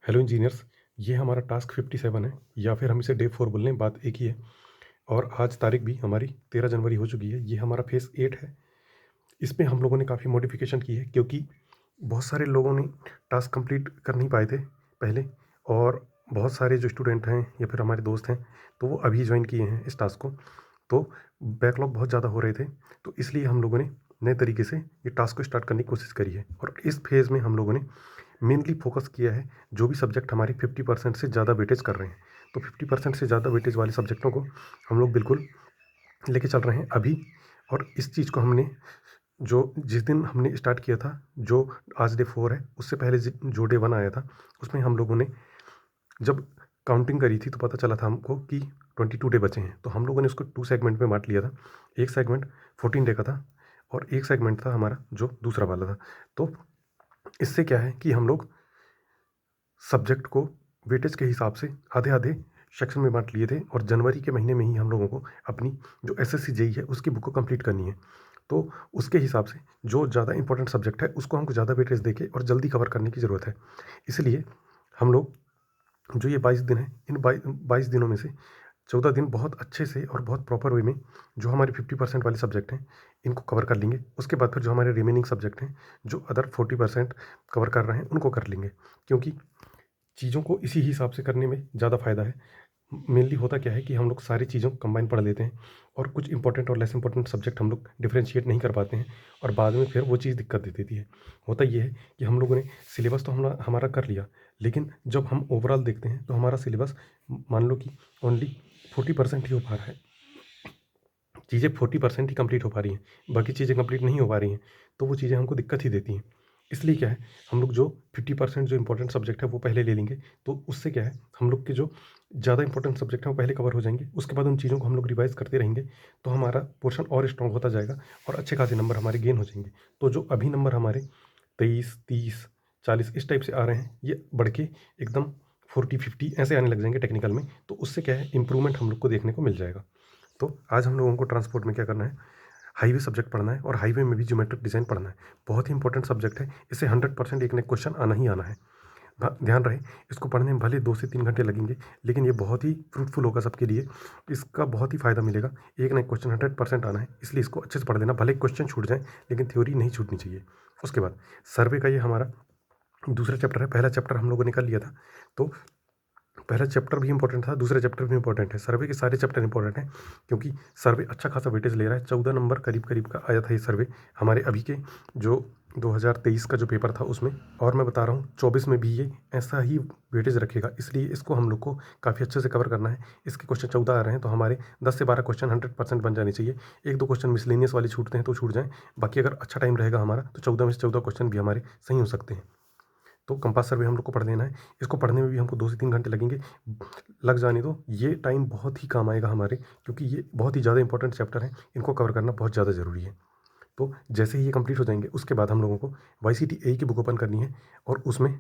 Hello engineers. ये हमारा task 57 है, या फिर हम इसे डे 4 बोल लें, बात एक ही है। और आज तारीख भी हमारी 13 जनवरी हो चुकी है। ये हमारा फेज़ 8 है। इसमें हम लोगों ने काफ़ी मॉडिफिकेशन की है, क्योंकि बहुत सारे लोगों ने टास्क कंप्लीट कर नहीं पाए थे पहले, और बहुत सारे जो स्टूडेंट हैं या फिर हमारे दोस्त हैं, तो वो अभी ज्वाइन किए हैं इस टास्क को। तो बैकलॉग बहुत ज़्यादा हो रहे थे, तो इसलिए हम लोगों ने नए तरीके से ये टास्क को स्टार्ट करने की कोशिश करी है। और इस फेज़ में हम लोगों ने मेनली फोकस किया है जो भी सब्जेक्ट हमारे 50% से ज़्यादा वेटेज कर रहे हैं। तो 50% से ज़्यादा वेटेज वाले सब्जेक्टों को हम लोग बिल्कुल लेके चल रहे हैं अभी। और इस चीज़ को हमने जो जिस दिन हमने स्टार्ट किया था, जो आज डे 4 है, उससे पहले जो डे 1 आया था, उसमें हम लोगों ने जब काउंटिंग करी थी तो पता चला था हमको कि 22 डे बचे हैं। तो हम लोगों ने उसको 2 सेगमेंट में बांट लिया था। एक सेगमेंट 14 डे का था और एक सेगमेंट था हमारा जो दूसरा वाला था। तो इससे क्या है कि हम लोग सब्जेक्ट को वेटेज के हिसाब से आधे-आधे सेक्शन में बाँट लिए थे, और जनवरी के महीने में ही हम लोगों को अपनी जो एसएससी जेईई है उसकी बुक को कंप्लीट करनी है। तो उसके हिसाब से जो ज़्यादा इम्पोर्टेंट सब्जेक्ट है उसको हमको ज़्यादा वेटेज देके और जल्दी कवर करने की ज़रूरत है। इसलिए हम लोग जो ये 22 दिन हैं, इन 22 दिनों में से 14 दिन बहुत अच्छे से और बहुत प्रॉपर वे में जो हमारे 50% वाले सब्जेक्ट हैं, इनको कवर कर लेंगे। उसके बाद फिर जो हमारे रिमेनिंग सब्जेक्ट हैं, जो अदर 40% कवर कर रहे हैं, उनको कर लेंगे। क्योंकि चीज़ों को इसी हिसाब से करने में ज़्यादा फ़ायदा है। मेनली होता क्या है कि हम लोग सारी चीज़ों को कंबाइन पढ़ लेते हैं, और कुछ इंपॉर्टेंट और लेस इंपॉर्टेंट सब्जेक्ट हम लोग डिफरेंशिएट नहीं कर पाते हैं, और बाद में फिर वो चीज़ दिक्कत दे देती है। होता ये है कि हम लोगों ने सिलेबस तो हमारा कर लिया, लेकिन जब हम ओवरऑल देखते हैं तो हमारा सिलेबस मान लो कि ओनली 40% ही हो पा रहा है। चीज़ें 40% ही कंप्लीट हो पा रही हैं, बाकी चीज़ें कंप्लीट नहीं हो पा रही हैं, तो वो चीज़ें हमको दिक्कत ही देती हैं। इसलिए क्या है, हम लोग जो 50% जो इम्पोर्टेंट सब्जेक्ट है वो पहले ले लेंगे, तो उससे क्या है, हम लोग के जो ज़्यादा इंपॉर्टेंट सब्जेक्ट हैं वो पहले कवर हो जाएँगे। उसके बाद उन चीज़ों को हम लोग रिवाइज़ करते रहेंगे, तो हमारा पोर्शन और स्ट्रॉन्ग होता जाएगा और अच्छे खासे नंबर हमारे गेन हो जाएँगे। तो जो अभी नंबर हमारे 23, 30, 40 इस टाइप से आ रहे हैं, ये बढ़ के एकदम 40, 50 ऐसे आने लग जाएँगे टेक्निकल में, तो उससे क्या है, इम्प्रूवमेंट हम लोग को देखने को मिल जाएगा। तो आज हम लोगों को ट्रांसपोर्ट में क्या करना है, हाईवे सब्जेक्ट पढ़ना है, और हाईवे में भी ज्योमेट्रिक डिज़ाइन पढ़ना है। बहुत ही इंपॉर्टेंट सब्जेक्ट है, इससे 100% एक ना एक क्वेश्चन आना ही आना है। ध्यान रहे, इसको पढ़ने में भले 2 से 3 घंटे लगेंगे, लेकिन ये बहुत ही फ्रूटफुल होगा सबके लिए। इसका बहुत ही फ़ायदा मिलेगा। एक ना एक क्वेश्चन 100% आना है, इसलिए इसको अच्छे से पढ़ लेना। भले क्वेश्चन छूट जाए, लेकिन थ्योरी नहीं छूटनी चाहिए। उसके बाद सर्वे का ये हमारा दूसरा चैप्टर है। पहला चैप्टर हम लोगों ने कर लिया था, तो पहला चैप्टर भी इंपॉर्टेंट था, दूसरा चैप्टर भी इंपॉर्टेंट है। सर्वे के सारे चैप्टर इंपॉर्टेंट हैं, क्योंकि सर्वे अच्छा खासा वेटेज ले रहा है। 14 नंबर करीब-करीब का आया था ये सर्वे हमारे अभी के जो 2023 का जो पेपर था उसमें। और मैं बता रहा हूँ 24 में भी ये ऐसा ही वेटेज रखेगा, इसलिए इसको हम लोग को काफ़ी अच्छे से कवर करना है। इसके क्वेश्चन 14 आ रहे हैं, तो हमारे 10 से 12 क्वेश्चन 100% बन जाने चाहिए। 1-2 क्वेश्चन मिसलेनियस वाले छूटते हैं तो छूट जाएँ, बाकी अगर अच्छा टाइम रहेगा हमारा तो 14 में से 14 क्वेश्चन भी हमारे सही हो सकते हैं। तो कंपास सर्वे हम लोग को पढ़ लेना है। इसको पढ़ने में भी हमको 2 से 3 घंटे लगेंगे। लग जाने दो, ये टाइम बहुत ही काम आएगा हमारे, क्योंकि ये बहुत ही ज़्यादा इंपॉर्टेंट चैप्टर हैं, इनको कवर करना बहुत ज़्यादा ज़रूरी है। तो जैसे ही ये कंप्लीट हो जाएँगे, उसके बाद हम लोगों को वाईसीटी ए की बुक ओपन करनी है, और उसमें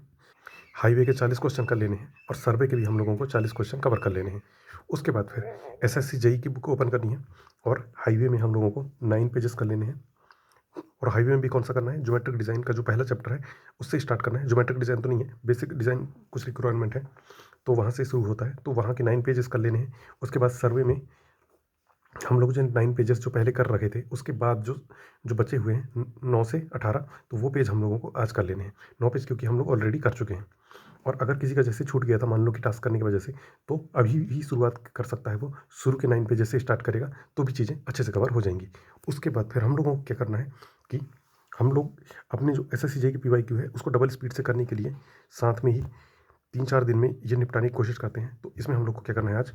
हाईवे के 40 क्वेश्चन कर लेने हैं, और सर्वे के भी हम लोगों को 40 क्वेश्चन कवर कर लेने हैं। उसके बाद फिर एसएससी जेईई की बुक ओपन करनी है, और हाईवे में हम लोगों को 9 पेजेस कर लेने हैं। और हाईवे में भी कौन सा करना है, ज्योमेट्रिक डिज़ाइन का जो पहला चैप्टर है उससे स्टार्ट करना है। ज्योमेट्रिक डिज़ाइन तो नहीं है, बेसिक डिज़ाइन कुछ रिक्वायरमेंट है, तो वहाँ से शुरू होता है, तो वहाँ के 9 पेजेस कर लेने हैं। उसके बाद सर्वे में हम लोग जो 9 पेजेस जो पहले कर रखे थे, उसके बाद जो जो बचे हुए हैं 9 से 18, तो वो पेज हम लोगों को आज कर लेने हैं। 9 पेज क्योंकि हम लोग ऑलरेडी कर चुके हैं। और अगर किसी का जैसे छूट गया था, मान लो कि टास्क करने की वजह से, तो अभी भी शुरुआत कर सकता है वो। शुरू के 9 पेजेस से स्टार्ट करेगा, तो भी चीज़ें अच्छे से कवर हो जाएँगी। उसके बाद फिर हम लोगों को क्या करना है कि हम लोग अपने जो एसएससी जेईई की पीवाईक्यू है, उसको डबल स्पीड से करने के लिए साथ में ही 3-4 दिन में ये निपटाने की कोशिश करते हैं। तो इसमें हम लोग को क्या करना है, आज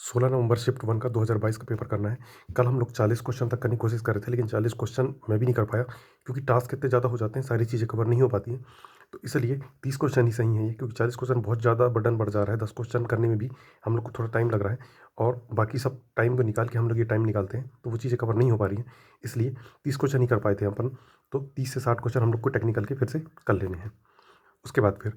16 नवंबर शिफ्ट 1 का 2022 का पेपर करना है। कल हम लोग 40 क्वेश्चन तक करने की कोशिश कर रहे थे, लेकिन 40 क्वेश्चन मैं भी नहीं कर पाया, क्योंकि टास्क इतने ज़्यादा हो जाते हैं, सारी चीज़ें कवर नहीं हो पाती हैं। तो इसलिए 30 क्वेश्चन ही सही है ये, क्योंकि 40 क्वेश्चन बहुत ज़्यादा बर्डन बढ़ जा रहा है। 10 क्वेश्चन करने में भी हम लोग को थोड़ा टाइम लग रहा है, और बाकी सब टाइम को निकाल के हम लोग ये टाइम निकालते हैं, तो वो चीज़ें कवर नहीं हो पा रही हैं। इसलिए 30 क्वेश्चन ही कर पाए थे अपन, तो 30 से 60 क्वेश्चन हम लोग को टेक्निकल के फिर से कर लेने हैं। उसके बाद फिर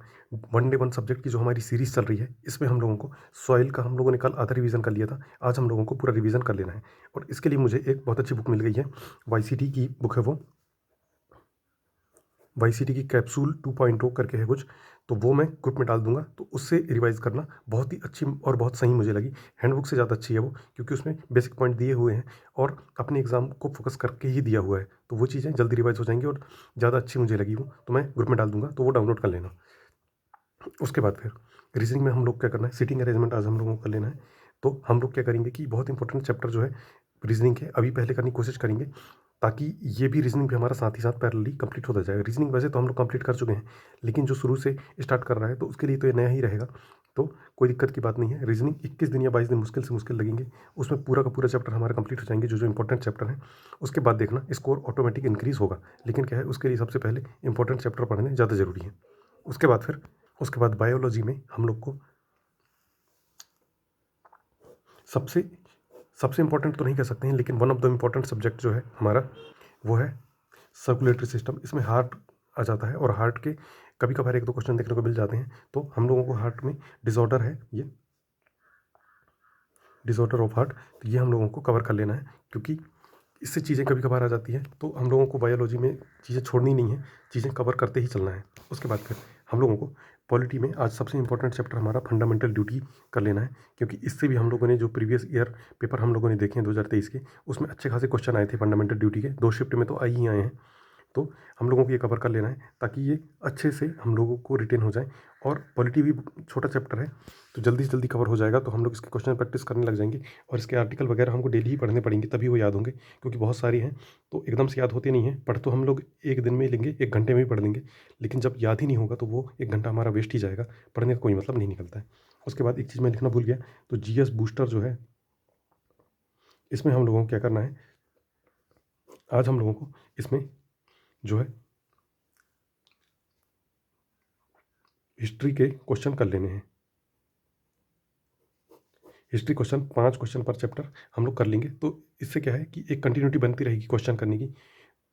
वन डे वन सब्जेक्ट की जो हमारी सीरीज़ चल रही है, इसमें हम लोगों को सॉइल का हम लोगों ने कल आधा रिवीजन कर लिया था। आज हम लोगों को पूरा रिवीजन कर लेना है, और इसके लिए मुझे एक बहुत अच्छी बुक मिल गई है। वाईसीटी की बुक है वो, YCT की कैप्सूल 2.0 करके है कुछ, तो वो मैं ग्रुप में डाल दूँगा, तो उससे रिवाइज़ करना बहुत ही अच्छी और बहुत सही मुझे लगी। हैंडबुक से ज़्यादा अच्छी है वो, क्योंकि उसमें बेसिक पॉइंट दिए हुए हैं और अपने एग्ज़ाम को फ़ोकस करके ही दिया हुआ है, तो वो चीज़ें जल्दी रिवाइज़ हो जाएँगी और ज़्यादा अच्छी मुझे लगी वो, तो मैं ग्रुप में डाल दूँगा, तो वो डाउनलोड कर लेना। उसके बाद फिर रीज़निंग में हम लोग क्या करना है, सीटिंग अरेंजमेंट आज हम लोगों को कर लेना है। तो हम लोग क्या करेंगे कि बहुत इंपॉर्टेंट चैप्टर जो है रीज़निंग के अभी पहले करने की कोशिश करेंगे, ताकि ये भी रीज़निंग भी हमारा साथ ही साथ पैरेलली कंप्लीट होता जाएगा। रीज़निंग वैसे तो हम लोग कंप्लीट कर चुके हैं, लेकिन जो शुरू से स्टार्ट कर रहा है तो उसके लिए तो ये नया ही रहेगा, तो कोई दिक्कत की बात नहीं है। रीज़निंग 21 दिन या 22 दिन मुश्किल से मुश्किल लगेंगे, उसमें पूरा का पूरा चैप्टर हमारा कंप्लीट हो जाएँगे, जो इंपॉर्टेंट चैप्टर हैं। उसके बाद देखना स्कोर ऑटोमेटिक इंक्रीज़ होगा, लेकिन क्या है उसके लिए सबसे पहले इंपॉर्टेंट चैप्टर पढ़ने ज़्यादा ज़रूरी है। उसके बाद बायोलॉजी में हम लोग को सबसे सबसे इम्पोर्टेंट तो नहीं कह सकते हैं, लेकिन one of the important subject जो है हमारा, वो है सर्कुलेटरी सिस्टम। इसमें हार्ट आ जाता है और हार्ट के कभी कभार एक दो क्वेश्चन देखने को मिल जाते हैं, तो हम लोगों को हार्ट में डिसऑर्डर है ये, डिसऑर्डर ऑफ हार्ट, तो ये हम लोगों को कवर कर लेना है, क्योंकि इससे चीज़ें कभी कभार आ जाती हैं, तो हम लोगों को बायोलॉजी में चीज़ें छोड़नी नहीं है, चीज़ें कवर करते ही चलना है। उसके बाद फिर हम लोगों को पॉलिटी में आज सबसे इंपॉर्टेंट चैप्टर हमारा फंडामेंटल ड्यूटी कर लेना है, क्योंकि इससे भी हम लोगों ने जो प्रीवियस ईयर पेपर हम लोगों ने देखे हैं 2023 के, उसमें अच्छे खासे क्वेश्चन आए थे फंडामेंटल ड्यूटी के, 2 शिफ्ट में तो आ ही आए हैं। तो हम लोगों को ये कवर कर लेना है, ताकि ये अच्छे से हम लोगों को रिटेन हो जाए। और पॉलिटी भी छोटा चैप्टर है, तो जल्दी से जल्दी कवर हो जाएगा, तो हम लोग इसके क्वेश्चन प्रैक्टिस करने लग जाएंगे, और इसके आर्टिकल वगैरह हमको डेली ही पढ़ने पड़ेंगे, तभी वो याद होंगे, क्योंकि बहुत सारी हैं तो एकदम से याद होते नहीं हैं। पढ़ तो हम लोग एक दिन में ही लेंगे, 1 घंटे में ही पढ़ लेंगे, लेकिन जब याद ही नहीं होगा तो वो 1 घंटा हमारा वेस्ट ही जाएगा, पढ़ने का कोई मतलब नहीं निकलता है। उसके बाद एक चीज़ मैं लिखना भूल गया, तो GS बूस्टर जो है, इसमें हम लोगों को क्या करना है, आज हम लोगों को इसमें जो है हिस्ट्री के क्वेश्चन कर लेने हैं। हिस्ट्री क्वेश्चन 5 क्वेश्चन पर चैप्टर हम लोग कर लेंगे, तो इससे क्या है कि एक कंटिन्यूटी बनती रहेगी क्वेश्चन करने की,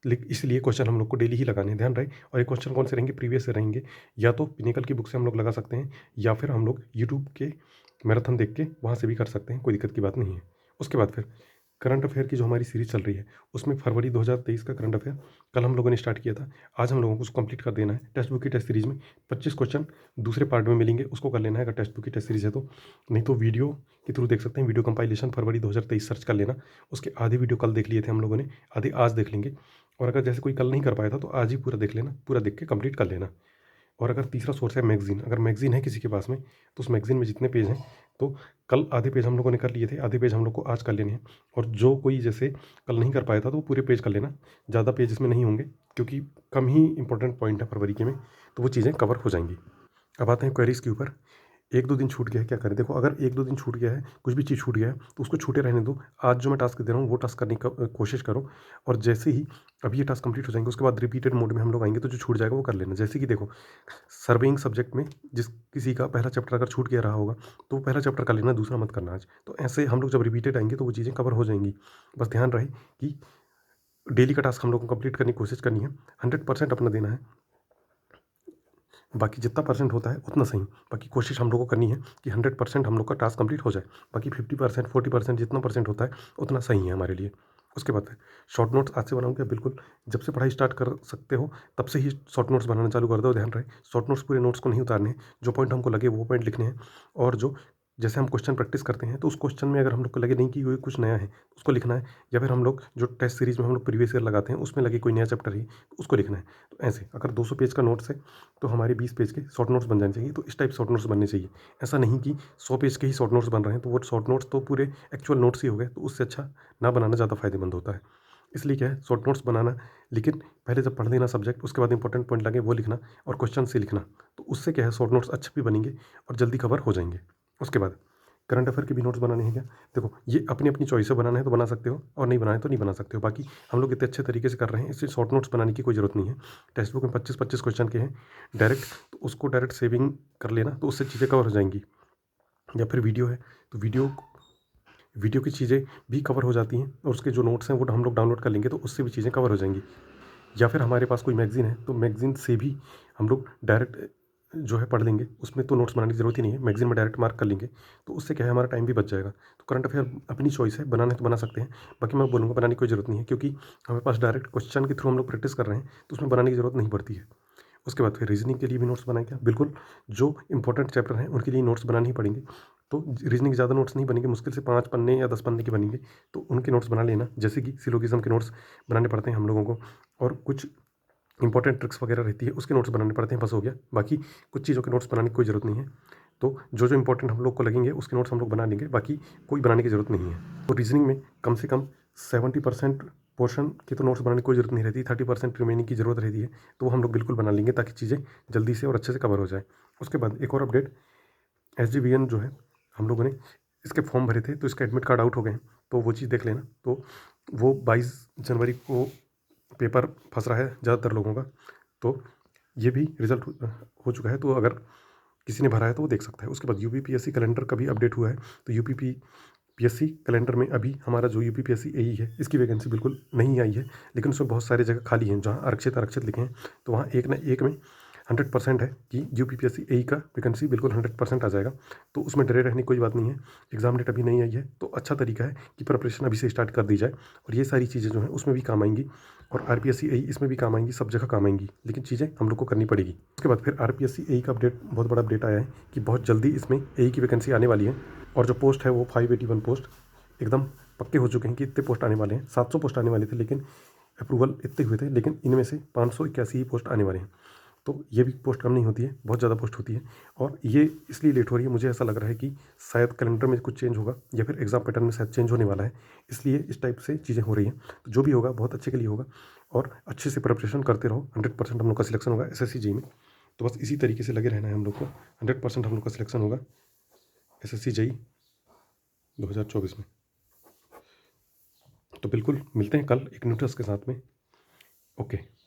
इसलिए क्वेश्चन हम लोग को डेली ही लगाने हैं, ध्यान रहे। और ये क्वेश्चन कौन से रहेंगे, प्रीवियस से रहेंगे, या तो पिनिकल की बुक से हम लोग लगा सकते हैं, या फिर हम लोग यूट्यूब के मैराथन देख के वहाँ से भी कर सकते हैं, कोई दिक्कत की बात नहीं है। उसके बाद फिर करंट अफेयर की जो हमारी सीरीज़ चल रही है, उसमें फरवरी 2023 का करंट अफेयर कल हम लोगों ने स्टार्ट किया था, आज हम लोगों को उसको कंप्लीट कर देना है। टेक्स्ट बुक की टेस्ट सीरीज़ में 25 क्वेश्चन दूसरे पार्ट में मिलेंगे, उसको कर लेना है, अगर टेक्स्ट बुक की टेस्ट सीरीज़ है तो। नहीं तो वीडियो के थ्रू देख सकते हैं, वीडियो कंपाइलेशन फरवरी 2023 सर्च कर लेना। उसके आधे वीडियो कल देख लिए थे हम लोगों ने, आधे आज देख लेंगे, और अगर जैसे कोई कल नहीं कर पाया था तो आज ही पूरा देख लेना, पूरा देख के कंप्लीट कर लेना। और अगर तीसरा सोर्स है मैगज़ीन, अगर मैगज़ीन है किसी के पास में, तो उस मैगज़ीन में जितने पेज हैं, तो कल आधे पेज हम लोगों ने कर लिए थे, आधे पेज हम लोग को आज कर लेने हैं। और जो कोई जैसे कल नहीं कर पाया था तो वो पूरे पेज कर लेना, ज़्यादा पेज इसमें नहीं होंगे, क्योंकि कम ही इंपॉर्टेंट पॉइंट है फरवरी के में, तो वो चीज़ें कवर हो जाएंगी। अब आते हैं क्वेरीज़ के ऊपर। 1-2 दिन छूट गया है, क्या करें? देखो, अगर 1-2 दिन छूट गया है, कुछ भी चीज़ छूट गया है, तो उसको छूटे रहने दो। आज जो मैं टास्क दे रहा हूँ, वो टास्क करने का कोशिश करो, और जैसे ही अभी ये टास्क कंप्लीट हो जाएँगे, उसके बाद रिपीटेड मोड में हम लोग आएँगे, तो जो छूट जाएगा वो कर लेना। जैसे कि देखो, सर्वेइंग सब्जेक्ट में जिस किसी का पहला चैप्टर अगर छूट गया रहा होगा, तो वो पहला चैप्टर कर लेना, दूसरा मत करना आज। तो ऐसे हम लोग जब रिपीटेड आएँगे, तो वो चीज़ें कवर हो जाएँगी। बस ध्यान रहे कि डेली का टास्क हम लोग को कंप्लीट करने की कोशिश करनी है, 100% अपना देना है। बाकी जितना परसेंट होता है उतना सही, बाकी कोशिश हम लोग को करनी है कि 100% हम लोग का टास्क कंप्लीट हो जाए। बाकी 50%, 40% जितना परसेंट होता है उतना सही है हमारे लिए। उसके बाद शॉर्ट नोट्स आज से बनाऊँगा, बिल्कुल जब से पढ़ाई स्टार्ट कर सकते हो तब से ही शॉर्ट नोट्स बनाना चालू कर दो। ध्यान रहे, शॉर्ट नोट्स पूरे नोट्स को नहीं उतारने हैं, जो पॉइंट हमको लगे वो पॉइंट लिखने हैं। और जो जैसे हम क्वेश्चन प्रैक्टिस करते हैं, तो उस क्वेश्चन में अगर हम लोग को लगे नहीं कि कोई कुछ नया है, तो उसको लिखना है, या फिर हम लोग जो टेस्ट सीरीज़ में हम लोग प्रीवियस ईयर लगाते हैं उसमें लगे कोई नया चैप्टर ही, तो उसको लिखना है। तो ऐसे अगर 200 पेज का नोट्स है, तो हमारे 20 पेज के शॉर्ट नोट्स बन जाने चाहिए, तो इस टाइप शॉर्ट नोट्स बनने चाहिए। ऐसा नहीं कि 100 पेज के ही शॉर्ट नोट्स बन रहे हैं, तो वो शॉर्ट नोट्स तो पूरे एक्चुअल नोट्स ही हो गए, तो उससे अच्छा ना बनाना ज़्यादा फ़ायदेमंद होता है। इसलिए क्या है, शॉर्ट नोट्स बनाना, लेकिन पहले जब पढ़ लेना सब्जेक्ट, उसके बाद इंपॉर्टेंट पॉइंट लगे वो लिखना, और क्वेश्चन से लिखना, तो उससे क्या है शॉर्ट नोट्स अच्छे भी बनेंगे और जल्दी कवर हो जाएंगे। उसके बाद करंट अफेयर के भी नोट्स बनाने हैं क्या? देखो, ये अपनी अपनी चॉइस से बनाना है तो बना सकते हो, और नहीं बनाना है तो नहीं बना सकते हो। बाकी हम लोग इतने अच्छे तरीके से कर रहे हैं, इससे शॉर्ट नोट्स बनाने की कोई ज़रूरत नहीं है। टेक्स्ट बुक में 25-25 क्वेश्चन के हैं डायरेक्ट, तो उसको डायरेक्ट सेविंग कर लेना, तो उससे चीज़ें कवर हो जाएंगी। या फिर वीडियो है, तो वीडियो की चीज़ें भी कवर हो जाती हैं, और उसके जो नोट्स हैं वो हम लोग डाउनलोड कर लेंगे, तो उससे भी चीज़ें कवर हो जाएंगी। या फिर हमारे पास कोई मैगज़ीन है, तो मैगज़ीन से भी हम लोग डायरेक्ट जो है पढ़ लेंगे, उसमें तो नोट्स बनाने की ज़रूरत ही नहीं है, मैगज़ीन में डायरेक्ट मार्क कर लेंगे, तो उससे क्या है हमारा टाइम भी बच जाएगा। तो करंट अफेयर अपनी चॉइस है, बनाना है तो बना सकते हैं, बाकी मैं बोलूँगा बनाने की कोई ज़रूरत नहीं है, क्योंकि हमारे पास डायरेक्ट क्वेश्चन के थ्रू हम लोग प्रैक्टिस कर रहे हैं, तो उसमें बनाने की ज़रूरत नहीं पड़ती है। उसके बाद फिर रीज़निंग के लिए भी नोट्स बनाएँ क्या? बिल्कुल, जो इम्पोर्टेंट चैप्टर हैं उनके लिए नोट्स बनाने ही पड़ेंगे। तो रीज़निंग ज़्यादा नोट्स नहीं बनेंगे, मुश्किल से 5 पन्ने या 10 पन्ने के बनेंगे, तो उनके नोट्स बना लेना। जैसे कि सिलोगिज़्म के नोट्स बनाने पड़ते हैं हम लोगों को, और कुछ इंपॉर्टेंट ट्रिक्स वगैरह रहती है, उसके नोट्स बनाने पड़ते हैं, बस हो गया। बाकी कुछ चीज़ों के नोट्स बनाने की कोई ज़रूरत नहीं है। तो जो इंपॉर्टेंट हम लोग को लगेंगे उसके नोट्स हम लोग बना लेंगे, बाकी कोई बनाने की ज़रूरत नहीं है। तो रीज़निंग में कम से कम 70% पोर्शन के तो नोट्स बनाने की कोई ज़रूरत नहीं रहती, 30% रिमेनिंग की ज़रूरत रहती है, तो वो हम लोग बिल्कुल बना लेंगे ताकि चीज़ें जल्दी से और अच्छे से कवर हो जाए। उसके बाद एक और अपडेट, एसजीवीएन जो है, हम लोगों ने इसके फॉर्म भरे थे, तो इसका एडमिट कार्ड आउट हो गए हैं, तो वो चीज़ देख लेना। तो वो 22 जनवरी को पेपर फँस रहा है ज़्यादातर लोगों का, तो ये भी रिज़ल्ट हो चुका है, तो अगर किसी ने भरा है तो वो देख सकता है। उसके बाद यूपीपीएससी कैलेंडर का भी अपडेट हुआ है, तो यूपीपीएससी कैलेंडर में अभी हमारा जो यूपीपीएससी एई है, इसकी वैकेंसी बिल्कुल नहीं आई है, लेकिन उसमें बहुत सारी जगह खाली हैं, जहाँ आरक्षित आरक्षित लिखे हैं, तो वहाँ एक ना एक में 100% है कि यूपीपीएससी एई का वैकेंसी बिल्कुल 100% आ जाएगा। तो उसमें डरे रहने की कोई बात नहीं है। एग्ज़ाम डेट अभी नहीं आई है, तो अच्छा तरीका है कि प्रिपरेशन अभी से स्टार्ट कर दी जाए, और ये सारी चीज़ें जो हैं उसमें भी काम आएँगी, और आरपीएससी एई इसमें भी काम आएँगी, सब जगह काम आएँगी, लेकिन चीज़ें हम लोग को करनी पड़ेगी। उसके बाद फिर आरपीएससी एई का अपडेट, बहुत बड़ा अपडेट आया है कि बहुत जल्दी इसमें एई की वैकेंसी आने वाली है, और जो पोस्ट है वो 581 पोस्ट एकदम पक्के हो चुके हैं कि इतने पोस्ट आने वाले हैं। 700 पोस्ट आने वाले थे, लेकिन अप्रूवल इतने हुए थे, लेकिन इनमें से 581 ही पोस्ट आने वाले हैं। तो ये भी पोस्ट कम नहीं होती है, बहुत ज़्यादा पोस्ट होती है, और ये इसलिए लेट हो रही है, मुझे ऐसा लग रहा है कि शायद कैलेंडर में कुछ चेंज होगा, या फिर एग्ज़ाम पैटर्न में शायद चेंज होने वाला है, इसलिए इस टाइप से चीज़ें हो रही हैं। तो जो भी होगा बहुत अच्छे के लिए होगा, और अच्छे से प्रिपरेशन करते रहो, 100% हम लोग का सिलेक्शन होगा एसएससी जेईई में। तो बस इसी तरीके से लगे रहना है हम लोग को, 100% हम लोग का सिलेक्शन होगा एसएससी जेईई 2024 में। तो बिल्कुल मिलते हैं कल एक न्यू टास्क के साथ में। ओके।